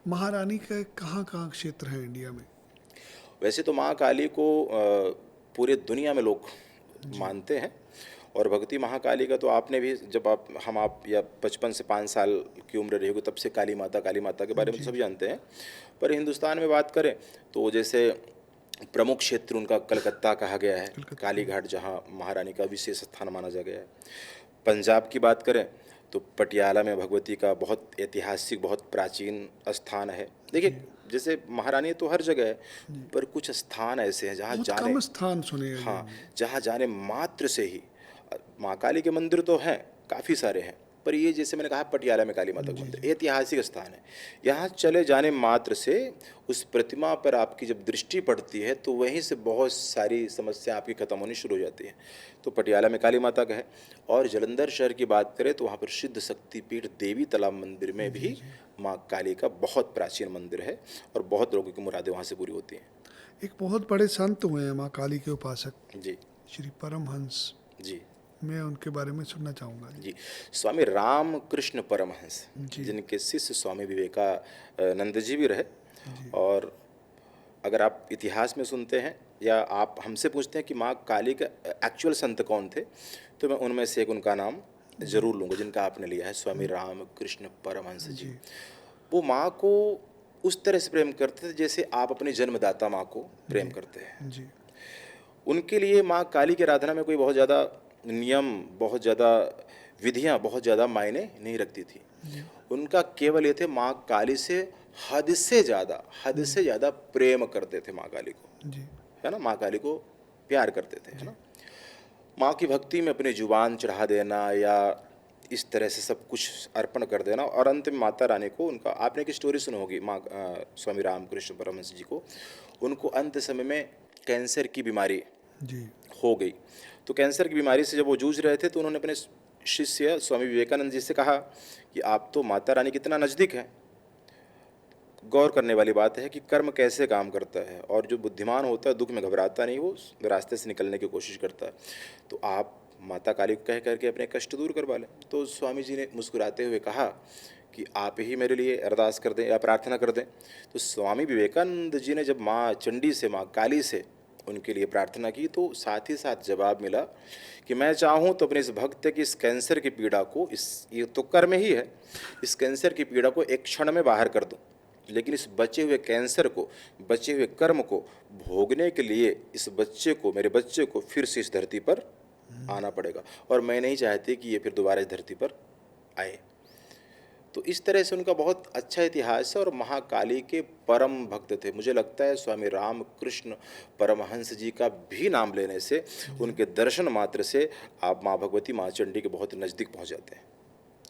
महारानी का कहाँ कहाँ क्षेत्र है इंडिया में? वैसे तो माँ काली को पूरे दुनिया में लोग जी। मानते हैं। और भक्ति महाकाली का तो आपने भी, जब आप या 55 से 5 साल की उम्र रही होगी तब से काली माता के बारे में तो जी। सभी जानते हैं। पर हिंदुस्तान में बात करें तो जैसे प्रमुख क्षेत्र उनका कलकत्ता कहा गया है, कलकत्ता। काली घाट, जहाँ महारानी का विशेष स्थान माना जा गया है। पंजाब की बात करें तो पटियाला में भगवती का बहुत ऐतिहासिक, बहुत प्राचीन स्थान है। जी। देखिए, जैसे महारानी तो हर जगह है, जी। पर कुछ स्थान ऐसे हैं जहाँ बहुत जाने, कम स्थान सुने हैं हाँ, मैंने। जहाँ जाने मात्र से ही माँ काली के मंदिर तो हैं, काफ़ी सारे हैं, पर ये जैसे मैंने कहा पटियाला में काली माता का जी। मंदिर जी। ऐतिहासिक स्थान है। यहाँ चले जाने मात्र से उस प्रतिमा पर आपकी जब दृष्टि पड़ती है तो वहीं से बहुत सारी समस्या आपकी खत्म होनी शुरू हो जाती है। तो पटियाला में काली माता का है। और जालंधर शहर की बात करें तो वहाँ पर सिद्ध शक्तिपीठ देवी तालाब मंदिर में जी। भी जी। माँ काली का बहुत प्राचीन मंदिर है और बहुत लोगों की मुरादें वहाँ से पूरी होती हैं। एक बहुत बड़े संत हुए हैं माँ काली के उपासक, जी। श्री परमहंस। जी। मैं उनके बारे में सुनना चाहूँगा। जी। स्वामी रामकृष्ण परमहंस, जी। जिनके शिष्य स्वामी विवेकानंद जी भी रहे। जी। और अगर आप इतिहास में सुनते हैं या आप हमसे पूछते हैं कि माँ काली का एक्चुअल संत कौन थे, तो मैं उनमें से एक उनका नाम जी। जरूर लूँगा जिनका आपने लिया है, स्वामी रामकृष्ण परमहंस जी। जी। वो माँ को उस तरह से प्रेम करते थे जैसे आप अपनी जन्मदाता माँ को प्रेम जी। करते हैं। जी। उनके लिए माँ काली की आराधना में कोई बहुत ज़्यादा नियम, बहुत ज़्यादा विधियाँ, बहुत ज़्यादा मायने नहीं रखती थी। जी। उनका केवल ये थे, माँ काली से हद से ज़्यादा प्रेम करते थे माँ काली को, जी। है ना, माँ काली को प्यार करते थे, है जी। ना। माँ की भक्ति में अपनी जुबान चढ़ा देना या इस तरह से सब कुछ अर्पण कर देना, और अंत में माता रानी को, उनका आपने एक स्टोरी सुनी होगी माँ स्वामी रामकृष्ण परमहंस जी को, उनको अंत समय में कैंसर की बीमारी जी। हो गई। तो कैंसर की बीमारी से जब वो जूझ रहे थे तो उन्होंने अपने शिष्य स्वामी विवेकानंद जी से कहा कि आप तो माता रानी कितना नज़दीक हैं। गौर करने वाली बात है कि कर्म कैसे काम करता है, और जो बुद्धिमान होता है दुख में घबराता नहीं, वो उस रास्ते से निकलने की कोशिश करता है। तो आप माता काली को कह करके अपने कष्ट दूर करवा लें। तो स्वामी जी ने मुस्कुराते हुए कहा कि आप ही मेरे लिए अरदास कर दें या प्रार्थना कर दें। तो स्वामी विवेकानंद जी ने जब माँ चंडी से, माँ काली से उनके लिए प्रार्थना की, तो साथ ही साथ जवाब मिला कि मैं चाहूँ तो अपने इस भक्त की इस कैंसर की पीड़ा को, ये तो कर्म ही है, इस कैंसर की पीड़ा को एक क्षण में बाहर कर दूँ, लेकिन इस बचे हुए कैंसर को, बचे हुए कर्म को भोगने के लिए इस बच्चे को, मेरे बच्चे को फिर से इस धरती पर आना पड़ेगा, और मैं नहीं चाहती कि ये फिर दोबारा इस धरती पर आए। तो इस तरह से उनका बहुत अच्छा इतिहास है और महाकाली के परम भक्त थे। मुझे लगता है स्वामी रामकृष्ण परमहंस जी का भी नाम लेने से, उनके दर्शन मात्र से आप माँ भगवती, माँ चंडी के बहुत नज़दीक पहुँच जाते हैं।